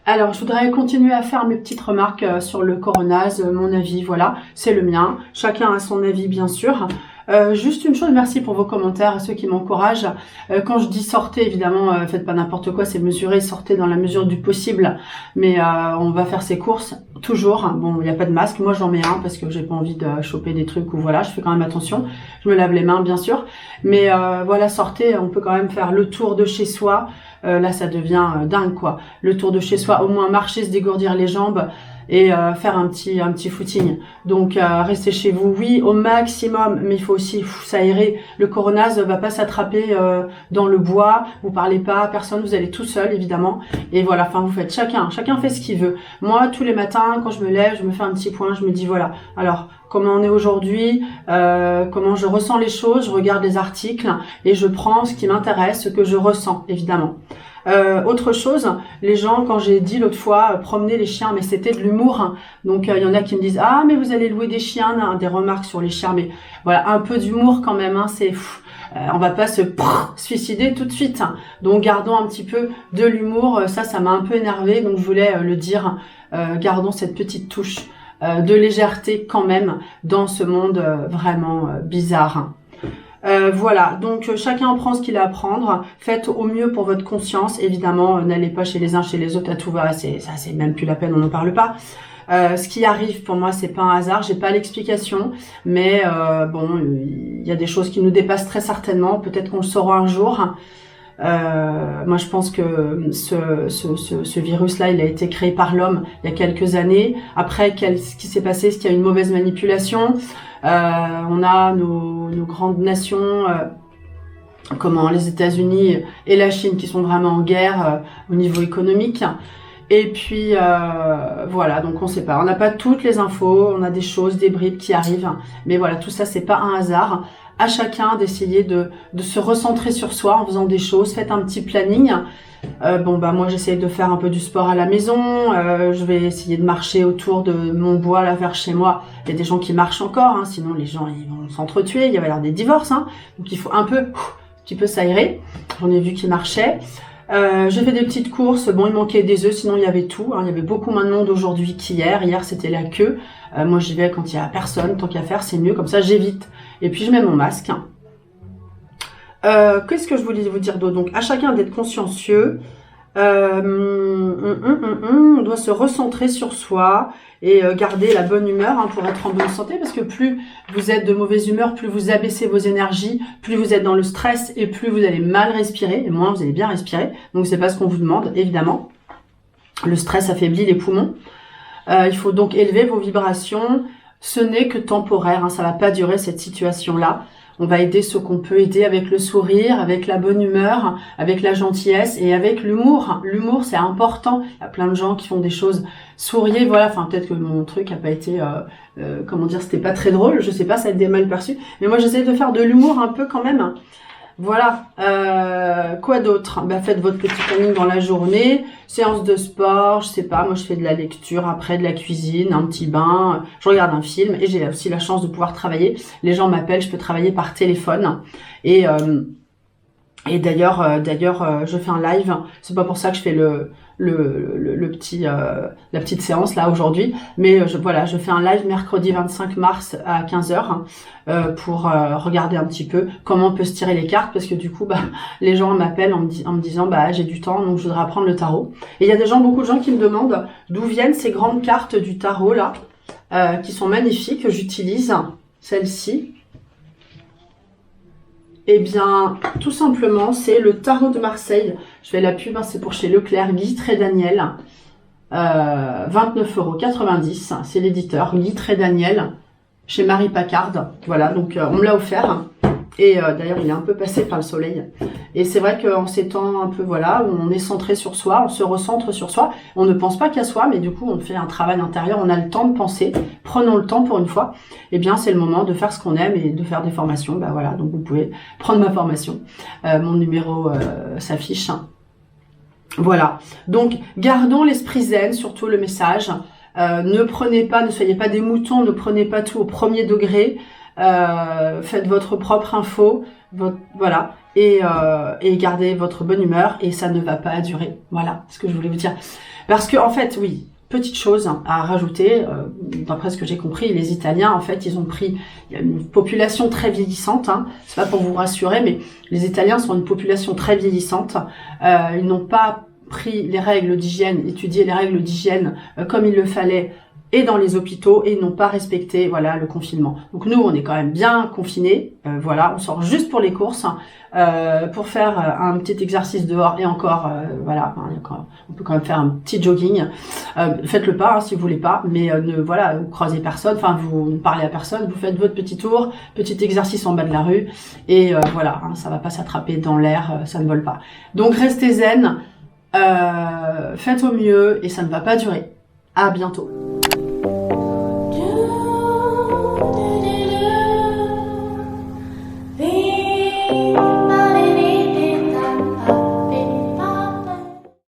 Alors, je voudrais continuer à faire mes petites remarques sur le coronase, mon avis, voilà, c'est le mien. Chacun a son avis, bien sûr. Juste une chose, merci pour vos commentaires, ceux qui m'encouragent. Quand je dis sortez, évidemment, faites pas n'importe quoi, c'est mesurer, sortez dans la mesure du possible. Mais on va faire ses courses, toujours. Bon, il n'y a pas de masque, moi j'en mets un parce que j'ai pas envie de choper des trucs ou voilà, je fais quand même attention. Je me lave les mains, bien sûr. Mais voilà, sortez, on peut quand même faire le tour de chez soi. Là, ça devient dingue, quoi. Le tour de chez soi, au moins marcher, se dégourdir les jambes et faire un petit footing. Donc, restez chez vous, oui, au maximum, mais il faut aussi s'aérer. Le coronase va pas s'attraper dans le bois, vous parlez pas à personne, vous allez tout seul, évidemment. Et voilà, enfin, vous faites chacun fait ce qu'il veut. Moi, tous les matins, quand je me lève, je me fais un petit point, je me dis, voilà, alors, comment on est aujourd'hui, comment je ressens les choses, je regarde les articles et je prends ce qui m'intéresse, ce que je ressens, évidemment. Autre chose, les gens, quand j'ai dit l'autre fois, promener les chiens, mais c'était de l'humour. Hein. Donc, il y en a qui me disent, ah, mais vous allez louer des chiens, hein, des remarques sur les chiens. Mais voilà, un peu d'humour quand même, hein, c'est... on va pas se suicider tout de suite. Hein. Donc, gardons un petit peu de l'humour. Ça m'a un peu énervé, donc je voulais le dire. Gardons cette petite touche de légèreté quand même dans ce monde vraiment bizarre. Hein. Voilà, donc chacun en prend ce qu'il a à prendre. Faites au mieux pour votre conscience. Évidemment, n'allez pas chez les uns, chez les autres à tout va. C'est même plus la peine, on n'en parle pas. Ce qui arrive pour moi, c'est pas un hasard. J'ai pas l'explication, mais bon, il y a des choses qui nous dépassent très certainement. Peut-être qu'on le saura un jour. Moi, je pense que ce virus-là, il a été créé par l'homme il y a quelques années. Après, ce qui s'est passé, est-ce qu'il y a une mauvaise manipulation? On a nos grandes nations, comment les États-Unis et la Chine qui sont vraiment en guerre au niveau économique. Et puis voilà, donc on sait pas, on n'a pas toutes les infos, on a des choses, des bribes qui arrivent, mais voilà, tout ça c'est pas un hasard. À chacun d'essayer de se recentrer sur soi en faisant des choses, faites un petit planning. Bon bah moi j'essaie de faire un peu du sport à la maison, je vais essayer de marcher autour de mon bois là vers chez moi. Il y a des gens qui marchent encore, hein, sinon les gens ils vont s'entretuer, il va y avoir des divorces, hein, donc il faut un petit peu s'aérer. J'en ai vu qui marchaient. J'ai fait des petites courses, bon il manquait des œufs, sinon il y avait tout, hein. Il y avait beaucoup moins de monde aujourd'hui qu'hier, hier c'était la queue. Moi j'y vais quand il y a personne, tant qu'à faire c'est mieux, comme ça j'évite. Et puis je mets mon masque. Qu'est-ce que je voulais vous dire d'autre? Donc à chacun d'être consciencieux. On doit se recentrer sur soi et garder la bonne humeur hein, pour être en bonne santé, parce que plus vous êtes de mauvaise humeur, plus vous abaissez vos énergies, plus vous êtes dans le stress et plus vous allez mal respirer, et moins vous allez bien respirer. Donc c'est pas ce qu'on vous demande, évidemment. Le stress affaiblit les poumons. Il faut donc élever vos vibrations. Ce n'est que temporaire, hein, ça va pas durer cette situation-là. On va aider ceux qu'on peut aider avec le sourire, avec la bonne humeur, avec la gentillesse et avec l'humour. L'humour, c'est important. Il y a plein de gens qui font des choses. Souriez, voilà. Enfin, peut-être que mon truc a pas été, comment dire, c'était pas très drôle. Je sais pas, ça a été mal perçu. Mais moi, j'essaie de faire de l'humour un peu quand même. Voilà. Quoi d'autre? Bah, faites votre petit planning dans la journée. Séance de sport, je sais pas. Moi, je fais de la lecture, après de la cuisine, un petit bain. Je regarde un film et j'ai aussi la chance de pouvoir travailler. Les gens m'appellent, je peux travailler par téléphone. Et d'ailleurs, je fais un live. C'est pas pour ça que je fais la petite séance là aujourd'hui, mais voilà, je fais un live mercredi 25 mars à 15h pour regarder un petit peu comment on peut se tirer les cartes, parce que du coup bah les gens m'appellent en me disant bah j'ai du temps donc je voudrais apprendre le tarot. Et il y a beaucoup de gens qui me demandent d'où viennent ces grandes cartes du tarot là qui sont magnifiques. J'utilise celle-ci. Eh bien, tout simplement, c'est le tarot de Marseille. Je fais la pub, hein, c'est pour chez Leclerc, Guy Trédaniel. 29,90 €. C'est l'éditeur, Guy Trédaniel, chez Marie Paccard. Voilà, donc on me l'a offert. Et d'ailleurs, il est un peu passé par le soleil. Et c'est vrai qu'en ces temps un peu, voilà, où on est centré sur soi, on se recentre sur soi, on ne pense pas qu'à soi, mais du coup, on fait un travail intérieur, on a le temps de penser. Prenons le temps pour une fois. Eh bien, c'est le moment de faire ce qu'on aime et de faire des formations. Bah voilà, donc vous pouvez prendre ma formation. Mon numéro s'affiche. Voilà. Donc, gardons l'esprit zen, surtout le message. Ne soyez pas des moutons, ne prenez pas tout au premier degré. faites votre propre info, voilà, et gardez votre bonne humeur, et ça ne va pas durer. Voilà ce que je voulais vous dire. Parce que en fait, oui, petite chose à rajouter, d'après ce que j'ai compris, les Italiens, en fait, ils ont pris, il y a une population très vieillissante, hein, c'est pas pour vous rassurer, mais les Italiens sont une population très vieillissante, ils n'ont pas pris les règles d'hygiène, étudié les règles d'hygiène comme il le fallait, et dans les hôpitaux, et ils n'ont pas respecté, voilà, le confinement. Donc nous, on est quand même bien confinés, voilà, on sort juste pour les courses, pour faire un petit exercice dehors, et encore, voilà, on peut quand même faire un petit jogging. Faites-le pas, hein, si vous voulez pas, mais voilà, vous croisez personne, enfin, vous ne parlez à personne, vous faites votre petit tour, petit exercice en bas de la rue, et voilà, hein, ça va pas s'attraper dans l'air, ça ne vole pas. Donc restez zen, faites au mieux, et ça ne va pas durer. À bientôt.